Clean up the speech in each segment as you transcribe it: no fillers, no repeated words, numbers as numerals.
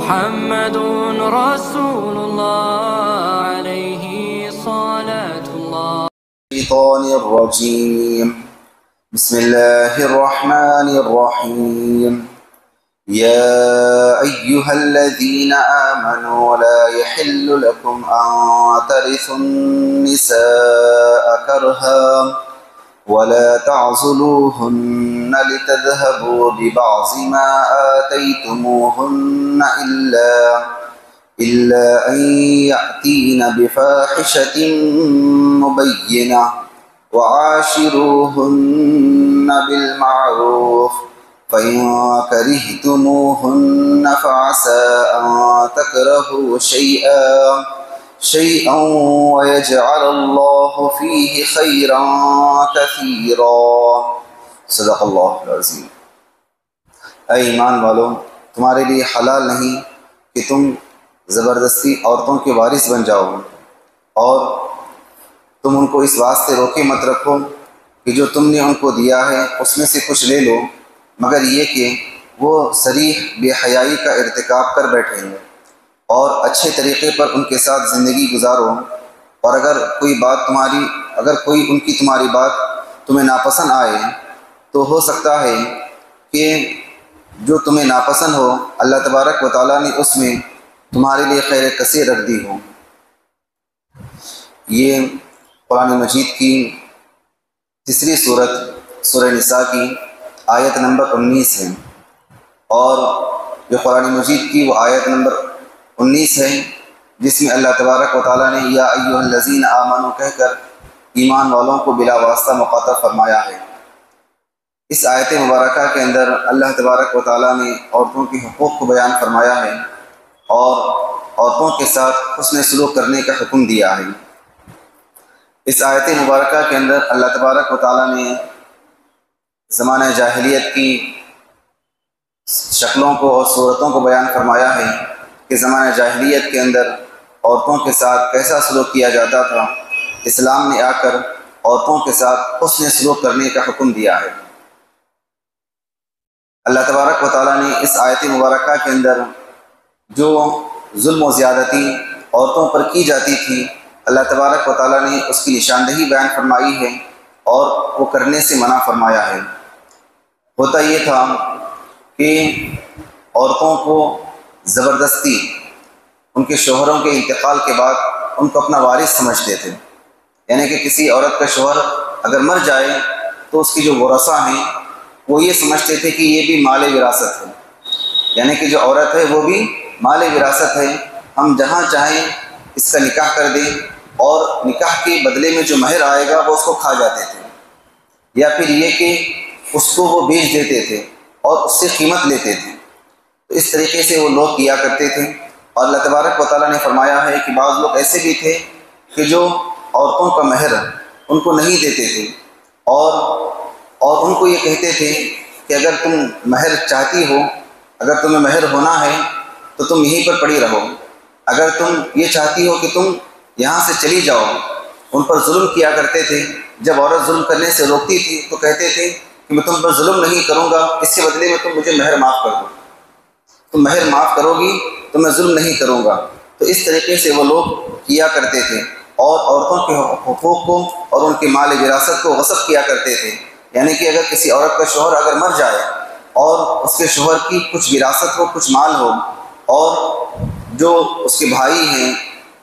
محمد رسول الله عليه صلاة الله. الشيطان الرجيم. بسم الله الرحمن الرحيم. يا أيها الذين آمنوا لا يحل لكم أن ترثوا النساء كرها ولا تعضلوهن لتذهبوا ببعض ما آتيتموهن إلا أن يأتين بفاحشة مبينة وعاشروهن بالمعروف فإن كرهتموهن فعسى أن تكرهوا شيئا ويجعل الله فيه خيرا كثيرا. صدق اللہ العظیم. اے ایمان والو، تمہارے لیے حلال نہیں کہ تم زبردستی عورتوں کے وارث بن جاؤ، اور تم ان کو اس واسطے روکے مت رکھو کہ جو تم نے ان کو دیا ہے اس میں سے کچھ لے لو، مگر یہ کہ وہ صریح بے حیائی کا ارتکاب کر بیٹھیں اور اچھے طریقے پر ان کے ساتھ زندگی گزارو. اور اگر کوئی ان کی تمہاری بات تمہیں ناپسند آئے تو ہو سکتا ہے کہ جو تمہیں ناپسند ہو اللہ تبارک و تعالیٰ نے اس میں تمہارے لیے خیر کثیر رکھ دی ہو. یہ قرآن مجید کی تیسری صورت سورہ نساء کی آیت نمبر 19 ہے، اور جو قرآن مجید کی وہ آیت نمبر 19 ہے جس میں اللہ تبارک و تعالیٰ نے یا ایھا الذین آمنوا کہہ کر ایمان والوں کو بلا واسطہ مخاطب فرمایا ہے. اس آیت مبارکہ کے اندر اللہ تبارک و تعالیٰ نے عورتوں کے حقوق کو بیان فرمایا ہے اور عورتوں کے ساتھ حسن سلوک کرنے کا حکم دیا ہے. اس آیت مبارکہ کے اندر اللہ تبارک و تعالیٰ نے زمانہ جاہلیت کی شکلوں کو اور صورتوں کو بیان فرمایا ہے کہ زمانہ جاہلیت کے اندر عورتوں کے ساتھ کیسا سلوک کیا جاتا تھا. اسلام نے آ کر عورتوں کے ساتھ حسن سلوک کرنے کا حکم دیا ہے. اللہ تبارک و تعالیٰ نے اس آیت مبارکہ کے اندر جو ظلم و زیادتی عورتوں پر کی جاتی تھی اللہ تبارک و تعالیٰ نے اس کی نشاندہی بیان فرمائی ہے اور وہ کرنے سے منع فرمایا ہے. ہوتا یہ تھا کہ عورتوں کو زبردستی ان کے شوہروں کے انتقال کے بعد ان کو اپنا وارث سمجھتے تھے. یعنی کہ کسی عورت کا شوہر اگر مر جائے تو اس کی جو ورثاء ہیں وہ یہ سمجھتے تھے کہ یہ بھی مال وراثت ہے، یعنی کہ جو عورت ہے وہ بھی مال وراثت ہے، ہم جہاں چاہیں اس کا نکاح کر دیں اور نکاح کے بدلے میں جو مہر آئے گا وہ اس کو کھا جاتے تھے، یا پھر یہ کہ اس کو وہ بیچ دیتے تھے اور اس سے قیمت لیتے تھے. تو اس طریقے سے وہ لوگ کیا کرتے تھے. اور اللہ تبارک و تعالیٰ نے فرمایا ہے کہ بعض لوگ ایسے بھی تھے کہ جو عورتوں کا مہر ان کو نہیں دیتے تھے اور ان کو یہ کہتے تھے کہ اگر تم مہر چاہتی ہو، اگر تمہیں مہر ہونا ہے تو تم یہیں پر پڑی رہو، اگر تم یہ چاہتی ہو کہ تم یہاں سے چلی جاؤ. ان پر ظلم کیا کرتے تھے. جب عورت ظلم کرنے سے روکتی تھی تو کہتے تھے کہ میں تم پر ظلم نہیں کروں گا، اس کے بدلے میں تم مجھے مہر معاف کر دو، تم مہر معاف کرو گی تو میں ظلم نہیں کروں گا. تو اس طریقے سے وہ لوگ کیا کرتے تھے اور عورتوں کے حقوق کو اور ان کے مال وراثت کو غصب کیا کرتے تھے. یعنی کہ اگر کسی عورت کا شوہر اگر مر جائے اور اس کے شوہر کی کچھ وراثت ہو، کچھ مال ہو، اور جو اس کے بھائی ہیں،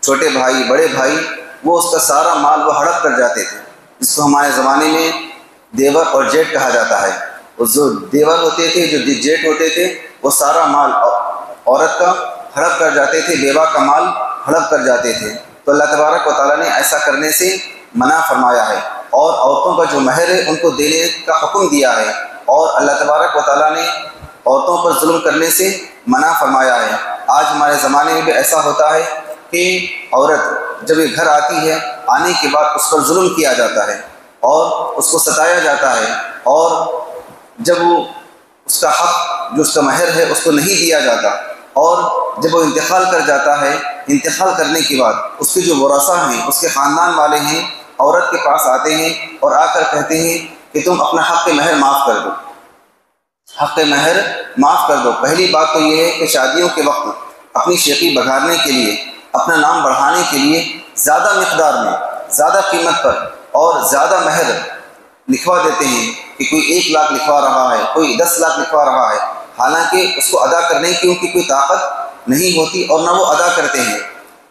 چھوٹے بھائی، بڑے بھائی، وہ اس کا سارا مال وہ ہڑپ کر جاتے تھے، جس کو ہمارے زمانے میں دیور اور جیٹ کہا جاتا ہے. جو دیور ہوتے تھے، جو جیٹ ہوتے تھے، وہ سارا مال عورت کا ہڑپ کر جاتے تھے، بیوہ کا مال ہڑپ کر جاتے تھے. تو اللہ تبارک و تعالیٰ نے ایسا کرنے سے منع فرمایا ہے اور عورتوں کا جو مہر ہے ان کو دینے کا حکم دیا ہے. اور اللہ تبارک و تعالیٰ نے عورتوں پر ظلم کرنے سے منع فرمایا ہے. آج ہمارے زمانے میں بھی ایسا ہوتا ہے کہ عورت جب یہ گھر آتی ہے، آنے کے بعد اس پر ظلم کیا جاتا ہے اور اس کو ستایا جاتا ہے، اور جب وہ اس کا حق جو اس کا مہر ہے اس کو نہیں دیا جاتا، اور جب وہ انتقال کر جاتا ہے، انتقال کرنے کے بعد اس کے جو ورثاء ہیں، اس کے خاندان والے ہیں، عورت کے پاس آتے ہیں اور آ کر کہتے ہیں کہ تم اپنا حق مہر معاف کر دو، حق مہر معاف کر دو. پہلی بات تو یہ ہے کہ شادیوں کے وقت اپنی شیخی بگھارنے کے لیے، اپنا نام بڑھانے کے لیے زیادہ مقدار میں، زیادہ قیمت پر اور زیادہ مہر لکھوا دیتے ہیں کہ کوئی 1 لاکھ لکھوا رہا ہے، کوئی 10 لاکھ لکھوا رہا ہے، حالانکہ اس کو ادا کرنے کی ان کی کوئی طاقت نہیں ہوتی اور نہ وہ ادا کرتے ہیں۔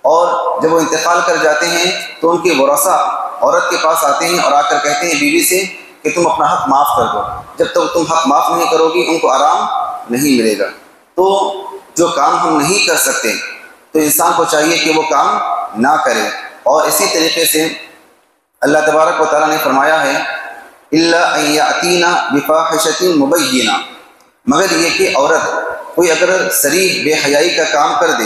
اور جب وہ انتقال کر جاتے ہیں تو ان کے ورثاء عورت کے پاس آتے ہیں اور آ کر کہتے ہیں بیوی سے کہ تم اپنا حق معاف کر دو، جب تک تم حق معاف نہیں کرو گی ان کو آرام نہیں ملے گا۔ تو جو کام ہم نہیں کر سکتے تو انسان کو چاہیے کہ وہ کام نہ کرے۔ اور اسی طریقے سے اللہ تبارک و تعالیٰ نے فرمایا ہے الا ان یاتینا بفاحشۃ مبینہ، مگر یہ کہ عورت کوئی اگر صریح بے حیائی کا کام کر دے،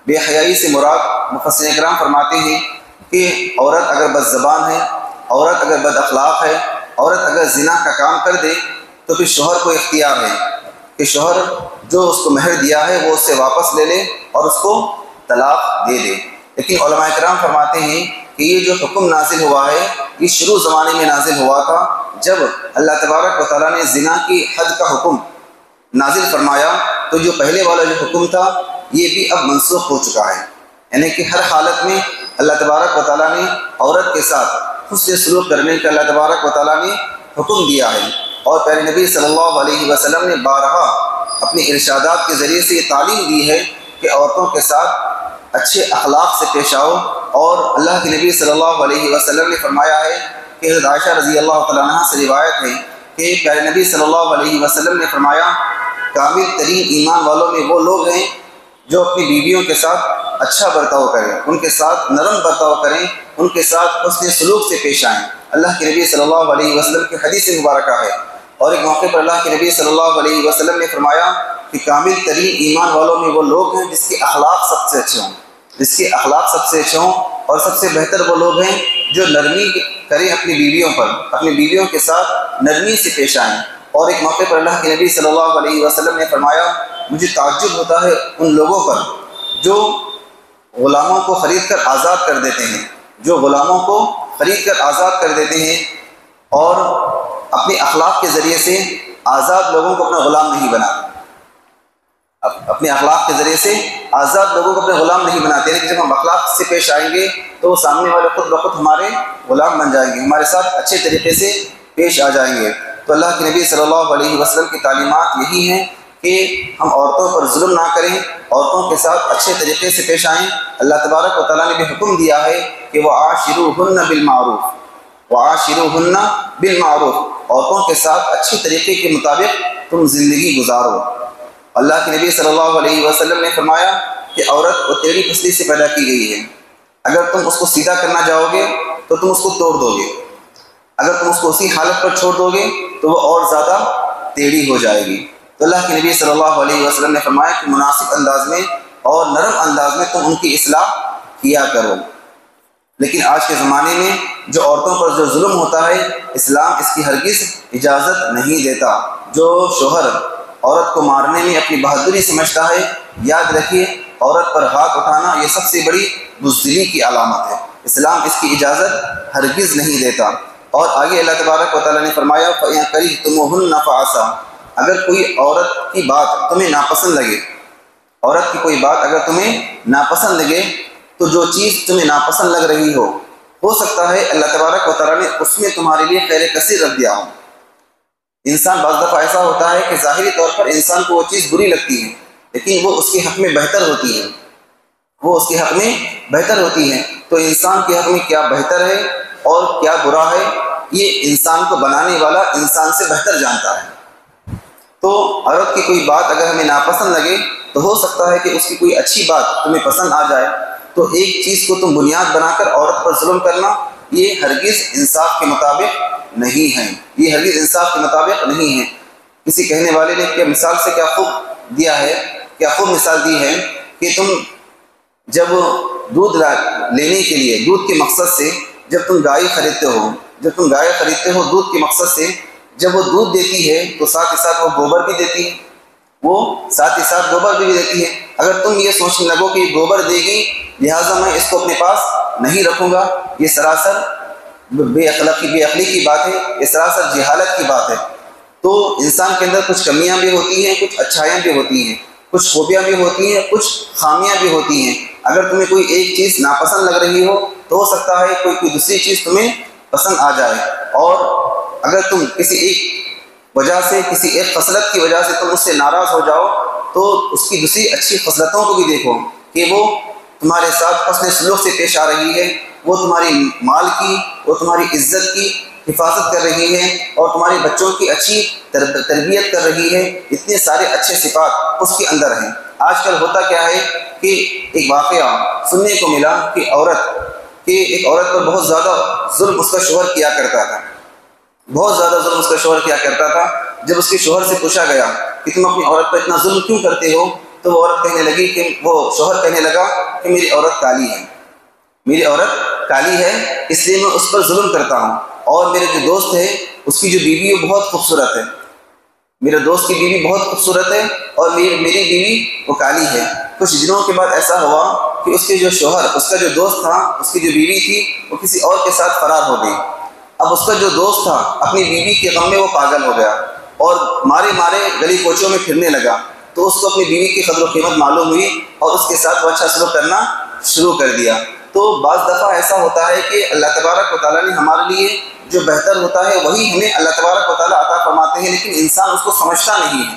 بے حیائی سے مراد مفسرین کرام فرماتے ہیں کہ عورت اگر بد زبان ہے، عورت اگر بد اخلاق ہے، عورت اگر زنا کا کام کر دے تو پھر شوہر کو اختیار ہے کہ شوہر جو اس کو مہر دیا ہے وہ اس سے واپس لے لے اور اس کو طلاق دے دے۔ لیکن علماء کرام فرماتے ہیں کہ یہ جو حکم نازل ہوا ہے یہ شروع زمانے میں نازل ہوا تھا، جب اللہ تبارک و تعالیٰ نے زنا کی حد کا حکم نازل فرمایا تو جو پہلے والا جو حکم تھا یہ بھی اب منسوخ ہو چکا ہے، یعنی کہ ہر حالت میں اللہ تبارک و تعالیٰ نے عورت کے ساتھ حسن سلوک کرنے کا اللہ تبارک و تعالیٰ نے حکم دیا ہے۔ اور پیارے نبی صلی اللہ علیہ وسلم نے بارہا اپنے ارشادات کے ذریعے سے یہ تعلیم دی ہے کہ عورتوں کے ساتھ اچھے اخلاق سے پیش آؤ۔ اور اللہ کے نبی صلی اللہ علیہ وسلم نے فرمایا ہے کہ حضرت عائشہ رضی اللہ تعالیٰ عنہا سے روایت ہے کہ پیارے نبی صلی اللہ علیہ وسلم نے فرمایا کامل ترین ایمان والوں میں وہ لوگ ہیں جو اپنی بیویوں کے ساتھ اچھا برتاؤ کریں، ان کے ساتھ نرم برتاؤ کریں، ان کے ساتھ حسن سلوک سے پیش آئیں۔ اللہ کے نبی صلی اللہ علیہ وسلم کی حدیث مبارکہ ہے۔ اور ایک موقع پر اللہ کے نبی صلی اللہ علیہ وسلم نے فرمایا کہ کامل ترین ایمان والوں میں وہ لوگ ہیں جس کے اخلاق سب سے اچھے ہوں، جس کے اخلاق سب سے اچھے ہوں، اور سب سے بہتر وہ لوگ ہیں جو نرمی کریں اپنی بیویوں پر، اپنی بیویوں کے ساتھ نرمی سے پیش آئیں۔ اور ایک موقع پر اللہ کے نبی صلی اللہ علیہ وسلم نے فرمایا مجھے تعجب ہوتا ہے ان لوگوں پر جو غلاموں کو خرید کر آزاد کر دیتے ہیں، جو غلاموں کو خرید کر آزاد کر دیتے ہیں اور اپنے اخلاق کے ذریعے سے آزاد لوگوں کو اپنا غلام نہیں بناتے، اپنے اخلاق کے ذریعے سے آزاد لوگوں کو اپنے غلام نہیں بناتے، لیکن جب ہم اخلاق سے پیش آئیں گے تو وہ سامنے والے خود بخود ہمارے غلام بن جائیں گے، ہمارے ساتھ اچھے طریقے سے پیش آ جائیں گے۔ تو اللہ کے نبی صلی اللہ علیہ وسلم کی تعلیمات یہی ہیں کہ ہم عورتوں پر ظلم نہ کریں، عورتوں کے ساتھ اچھے طریقے سے پیش آئیں۔ اللہ تبارک و تعالیٰ نے بھی حکم دیا ہے کہ وَعَاشِرُوهُنَّ بِالْمَعْرُوفِ، وَعَاشِرُوهُنَّ بِالْمَعْرُوفِ، عورتوں کے ساتھ اچھے طریقے کے مطابق تم زندگی گزارو۔ اللہ کے نبی صلی اللہ علیہ وسلم نے فرمایا کہ عورت وہ ٹیڑھی پسلی سے پیدا کی گئی ہے، اگر تم اس کو سیدھا کرنا چاہو گے تو تم اس کو توڑ دو گے، اگر تم اس کو اسی حالت پر چھوڑ دو گے تو وہ اور زیادہ ٹیڑھی ہو جائے گی۔ تو اللہ کے نبی صلی اللہ علیہ وسلم نے فرمایا کہ مناسب انداز میں اور نرم انداز میں تم ان کی اصلاح کیا کرو۔ لیکن آج کے زمانے میں جو عورتوں پر جو ظلم ہوتا ہے اسلام اس کی ہرگز اجازت نہیں دیتا۔ جو شوہر عورت کو مارنے میں اپنی بہادری سمجھتا ہے، یاد رکھیے عورت پر ہاتھ اٹھانا یہ سب سے بڑی بزدلی کی علامت ہے، اسلام اس کی اجازت ہرگز نہیں دیتا۔ اور آگے اللہ تبارک و تعالیٰ نے فرمایا فَإِن كَرِهْتُمُوهُنَّ فَعَسَىٰ، اگر کوئی عورت کی بات تمہیں ناپسند لگے، عورت کی کوئی بات اگر تمہیں ناپسند لگے تو جو چیز تمہیں ناپسند لگ رہی ہو سکتا ہے اللہ تبارک و تعالیٰ نے اس میں تمہارے لیے خیر کثیر رکھ دیا ہو۔ انسان بعض دفعہ ایسا ہوتا ہے کہ ظاہری طور پر انسان کو وہ چیز بری لگتی ہے لیکن وہ اس کے حق میں بہتر ہوتی ہے، وہ اس کے حق میں بہتر ہوتی ہے۔ تو انسان کے حق میں کیا بہتر ہے اور کیا برا ہے یہ انسان کو بنانے والا انسان سے بہتر جانتا ہے۔ تو عورت کی کوئی بات اگر ہمیں ناپسند لگے تو ہو سکتا ہے کہ اس کی کوئی اچھی بات تمہیں پسند آ جائے، تو ایک چیز کو تم بنیاد بنا کر عورت پر ظلم کرنا یہ ہرگز انصاف کے مطابق نہیں ہے، یہ ہرگز انصاف کے مطابق نہیں ہے۔ کسی کہنے والے نے کیا مثال سے کیا خوب دیا ہے، کیا خوب مثال دی ہے کہ تم جب دودھ لینے کے لیے دودھ کے مقصد سے جب تم گائے خریدتے ہو دودھ کے مقصد سے جب وہ دودھ دیتی ہے تو ساتھ ہی ساتھ وہ گوبر بھی دیتی ہے، وہ ساتھ ہی ساتھ گوبر بھی دیتی ہے۔ اگر تم یہ سوچنے لگو کہ یہ گوبر دے گی لہٰذا میں اس کو اپنے پاس نہیں رکھوں گا، یہ سراسر بے عقلی کی بات ہے، یہ سراسر جہالت کی بات ہے۔ تو انسان کے اندر کچھ کمیاں بھی ہوتی ہیں، کچھ اچھائیاں بھی ہوتی ہیں۔ کچھ خوبیاں بھی ہوتی ہیں، کچھ خامیاں بھی ہوتی ہیں۔ اگر تمہیں کوئی ایک چیز ناپسند لگ رہی ہو تو ہو سکتا ہے کوئی دوسری چیز تمہیں پسند آ جائے، اور اگر تم کسی ایک وجہ سے، کسی ایک خصلت کی وجہ سے تم اس سے ناراض ہو جاؤ تو اس کی دوسری اچھی خصلتوں کو بھی دیکھو کہ وہ تمہارے ساتھ حسن سلوک سے پیش آ رہی ہے، وہ تمہاری مال کی، وہ تمہاری عزت کی حفاظت کر رہی ہے، اور تمہارے بچوں کی اچھی تربیت کر رہی ہے۔ اتنے سارے اچھے صفات اس کے اندر ہیں۔ آج کل ہوتا کیا ہے کہ ایک واقعہ سننے کو ملا کہ ایک عورت پر بہت زیادہ ظلم اس کا شوہر کیا کرتا تھا، بہت زیادہ ظلم اس کا شوہر کیا کرتا تھا۔ جب اس کے شوہر سے پوچھا گیا کہ تم اپنی عورت پر اتنا ظلم کیوں کرتے ہو، تو وہ عورت کہنے لگی کہ وہ شوہر کہنے لگا کہ میری عورت کالی ہے، میری عورت کالی ہے اس لیے میں اس پر ظلم کرتا ہوں، اور میرے جو دوست ہے اس کی جو بیوی ہے بہت خوبصورت ہے، میرے دوست کی بیوی بہت خوبصورت ہے اور میری بیوی وہ کالی ہے۔ کچھ دنوں کے بعد ایسا ہوا کہ اس کے جو شوہر، اس کا جو دوست تھا، اس کی جو بیوی تھی وہ کسی اور کے ساتھ فرار ہو گئی۔ اب اس کا جو دوست تھا اپنی بیوی کے غم میں وہ پاگل ہو گیا اور مارے گلی کوچوں میں پھرنے لگا، تو اس کو اپنی بیوی کی قدر و قیمت معلوم ہوئی اور اس کے ساتھ وہ اچھا سلوک کرنا شروع کر دیا۔ تو بعض دفعہ ایسا ہوتا ہے کہ اللہ تبارک و تعالیٰ نے ہمارے لیے جو بہتر ہوتا ہے وہی ہمیں اللہ تبارک و تعالیٰ عطا فرماتے ہیں، لیکن انسان اس کو سمجھتا نہیں ہے،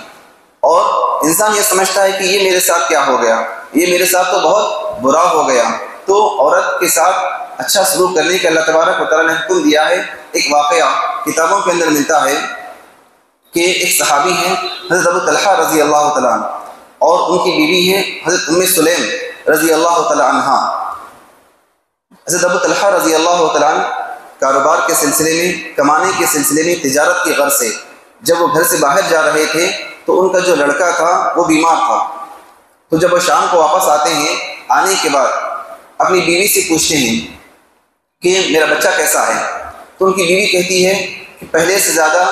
اور انسان یہ سمجھتا ہے کہ یہ میرے ساتھ کیا ہو گیا، یہ میرے ساتھ تو بہت برا ہو گیا۔ تو عورت کے ساتھ اچھا سلوک کرنے کا اللہ تبارک و تعالیٰ نے حکم دیا ہے۔ ایک واقعہ کتابوں کے اندر ملتا ہے کہ ایک صحابی ہیں حضرت ابو طلحہ رضی اللہ تعالیٰ عنہ، اور ان کی بیوی ہے حضرت ام سلیم رضی اللہ تعالیٰ عنہ۔ حضرت ابو طلحہ رضی اللہ تعالیٰ عنہ کاروبار کے سلسلے میں، کمانے کے سلسلے میں، تجارت کی غرض سے جب وہ گھر سے باہر جا رہے تھے تو ان کا جو لڑکا تھا وہ بیمار تھا۔ تو جب وہ شام کو واپس آتے ہیں، آنے کے بعد اپنی بیوی سے پوچھتے ہیں کہ میرا بچہ کیسا ہے، تو ان کی بیوی کہتی ہے کہ پہلے سے زیادہ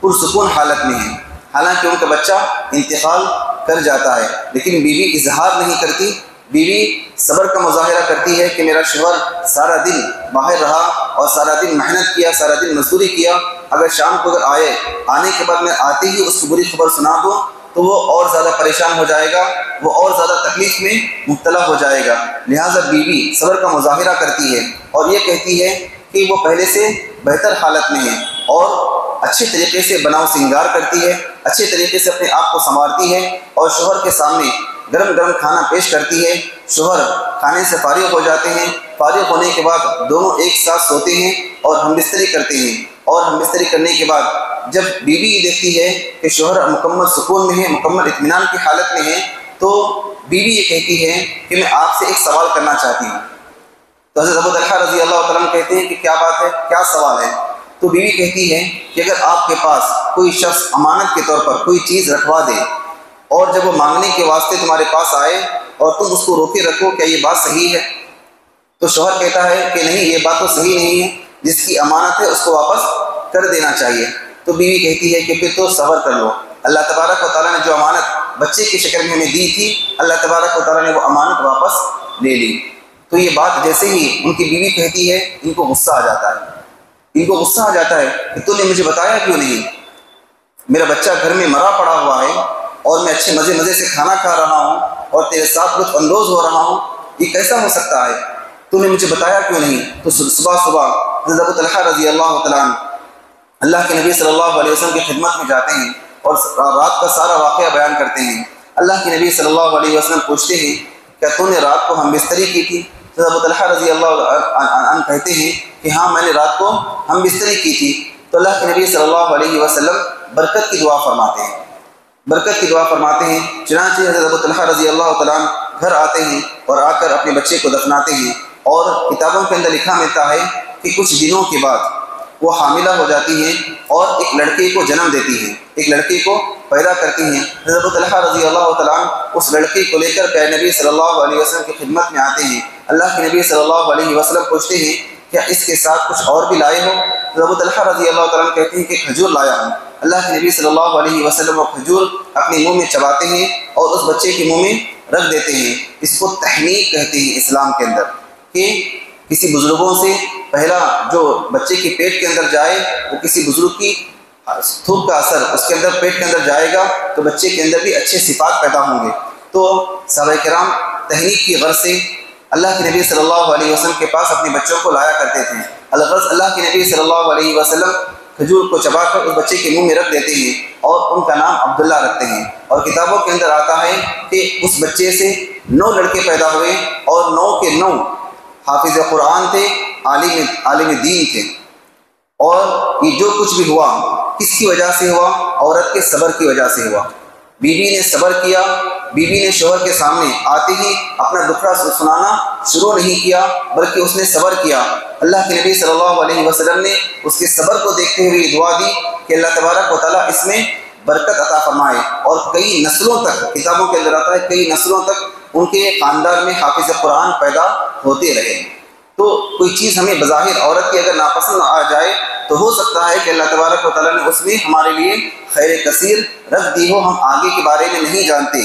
پرسکون حالت میں ہے، حالانکہ ان کا بچہ انتقال کر جاتا ہے، لیکن بیوی اظہار نہیں کرتی، بیوی صبر کا مظاہرہ کرتی ہے کہ میرا شوہر سارا دن باہر رہا اور سارا دن محنت کیا، سارا دن مزدوری کیا، اگر شام کو اگر آنے کے بعد میں آتے ہی اس کو بری خبر سنا دوں تو وہ اور زیادہ پریشان ہو جائے گا، وہ اور زیادہ تکلیف میں مبتلا ہو جائے گا۔ لہٰذا بیوی صبر کا مظاہرہ کرتی ہے اور یہ کہتی ہے کہ وہ پہلے سے بہتر حالت میں ہے اور اچھے طریقے سے بناؤ سنگار کرتی ہے، اچھے طریقے سے اپنے آپ کو سنوارتی ہے اور شوہر کے سامنے گرم گرم کھانا پیش کرتی ہے۔ شوہر کھانے سے فارغ ہو جاتے ہیں، فارغ ہونے کے بعد دونوں ایک ساتھ سوتے ہیں اور ہم بستری کرتے ہیں، اور ہم بستری کرنے کے بعد جب بیوی یہ دیکھتی ہے کہ شوہر مکمل سکون میں ہے، مکمل اطمینان کی حالت میں ہے، تو بیوی یہ کہتی ہے کہ میں آپ سے ایک سوال کرنا چاہتی ہوں۔ تو حضرت ابو طلحہ رضی اللہ تعالیٰ عنہ کہتے ہیں کہ کیا بات ہے، کیا سوال ہے؟ تو بیوی کہتی ہے کہ اگر آپ کے پاس کوئی شخص امانت کے طور پر کوئی چیز رکھوا دے اور جب وہ مانگنے کے واسطے تمہارے پاس آئے اور تم اس کو روکے رکھو، کیا یہ بات صحیح ہے؟ تو شوہر کہتا ہے کہ نہیں، یہ بات تو صحیح نہیں ہے، جس کی امانت ہے اس کو واپس کر دینا چاہیے۔ تو بیوی کہتی ہے کہ پھر تو صبر کر لو، اللہ تبارک و تعالیٰ نے جو امانت بچے کی شکل میں ہمیں دی تھی، اللہ تبارک و تعالیٰ نے وہ امانت واپس لے لی۔ تو یہ بات جیسے ہی ان کی بیوی کہتی ہے، ان کو غصہ آ جاتا ہے، ان کو غصہ آ جاتا ہے کہ تو نے مجھے بتایا کیوں نہیں؟ میرا بچہ گھر میں مرا پڑا ہوا ہے اور میں اچھے مزے سے کھانا کھا رہا ہوں اور تیرے ساتھ لطف اندوز ہو رہا ہوں، یہ کیسا ہو سکتا ہے؟ تو نے مجھے بتایا کیوں نہیں؟ تو صبح حضرت ابو طلحہ رضی اللہ تعالیٰ عنہ اللہ کے نبی صلی اللہ علیہ وسلم کی خدمت میں جاتے ہیں اور رات کا سارا واقعہ بیان کرتے ہیں۔ اللہ کے نبی صلی اللہ علیہ وسلم پوچھتے ہیں کیا تو نے رات کو ہم بستری کی تھی؟ حضرت ابو طلحہ رضی اللہ عنہ کہتے ہیں کہ ہاں، میں نے رات کو ہم بستری کی تھی۔ تو اللہ کے نبی صلی اللہ علیہ وسلم برکت کی دعا فرماتے ہیں، برکت کی دعا فرماتے ہیں۔ چنانچہ حضرت ابو طلحہ رضی اللہ تعالیٰ عنہ گھر آتے ہیں اور آ کر اپنے بچے کو دفناتے ہیں، اور کتابوں کے اندر لکھا ملتا ہے کہ کچھ دنوں کے بعد وہ حاملہ ہو جاتی ہیں اور ایک لڑکے کو جنم دیتی ہیں، ایک لڑکے کو پیدا کرتی ہیں۔ حضرت ابو طلحہ رضی اللہ تعالیٰ عنہ اس لڑکے کو لے کر پیارے نبی صلی اللہ علیہ وسلم کی خدمت میں آتے ہیں۔ اللہ کے نبی صلی اللہ علیہ وسلم پوچھتے ہیں کیا اس کے ساتھ کچھ اور بھی لائے ہو؟ حضرت ابو طلحہ رضی اللہ تعالیٰ عنہ کہتے ہیں کہ کھجور لایا ہوں۔ اللہ کے نبی صلی اللہ علیہ وسلم وہ کھجور اپنے منہ میں چباتے ہیں اور اس بچے کے منہ میں رکھ دیتے ہیں۔ اس کو تحنیک کہتے ہیں اسلام کے اندر، کہ کسی بزرگوں سے پہلا جو بچے کے پیٹ کے اندر جائے وہ کسی بزرگ کی تھوک کا اثر اس کے اندر پیٹ کے اندر جائے گا تو بچے کے اندر بھی اچھے صفات پیدا ہوں گے۔ تو صحابہ کرام تحریک کی غرض سے اللہ کے نبی صلی اللہ علیہ وسلم کے پاس اپنے بچوں کو لایا کرتے تھے۔ الغرض اللہ کے نبی صلی اللہ علیہ وسلم کھجور کو چبا کر اس بچے کے منہ میں رکھ دیتے ہیں اور ان کا نام عبداللہ رکھتے ہیں، اور کتابوں کے اندر آتا ہے کہ اس بچے سے 9 لڑکے پیدا ہوئے اور 9 کے 9 حافظ قرآن تھے، عالم دین تھے۔ اور یہ جو کچھ بھی ہوا کس کی وجہ سے ہوا؟ عورت کے صبر کی وجہ سے ہوا۔ بیوی نے صبر کیا، بیوی نے شوہر کے سامنے آتے ہی اپنا دکھڑا سنانا شروع نہیں کیا بلکہ اس نے صبر کیا۔ اللہ کے نبی صلی اللہ علیہ وسلم نے اس کے صبر کو دیکھتے ہوئے دعا دی کہ اللہ تبارک و تعالیٰ اس میں برکت عطا فرمائے، اور کئی نسلوں تک، کتابوں کے اندر آتا ہے کئی نسلوں تک ان کے خاندان میں حافظ قرآن پیدا ہوتے رہے۔ تو کوئی چیز ہمیں بظاہر عورت کی اگر ناپسند آ جائے تو ہو سکتا ہے کہ اللہ تبارک و تعالیٰ نے اس میں ہمارے لیے خیر کثیر رکھ دی ہو، ہم آگے کے بارے میں نہیں جانتے،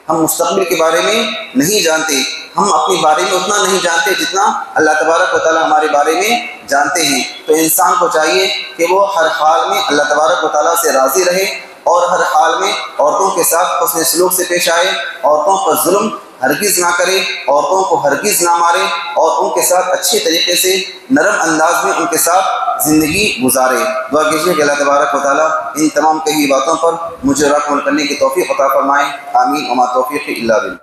ہم مستقبل کے بارے میں نہیں جانتے، ہم اپنے بارے میں اتنا نہیں جانتے جتنا اللہ تبارک و تعالیٰ ہمارے بارے میں جانتے ہیں۔ تو انسان کو چاہیے کہ وہ ہر حال میں اللہ تبارک و تعالیٰ سے راضی رہے اور ہر حال میں عورتوں کے ساتھ حسن سلوک سے پیش آئے، عورتوں پر ظلم ہرگز نہ کرے، عورتوں کو ہرگز نہ مارے، اور ان کے ساتھ اچھے طریقے سے نرم انداز میں ان کے ساتھ زندگی گزارے۔ دعا کیجیے کہ اللہ تبارک و تعالیٰ ان تمام کہی باتوں پر مجھے عمل کرنے کی توفیق عطا فرمائے۔ آمین وما توفیق الا باللہ۔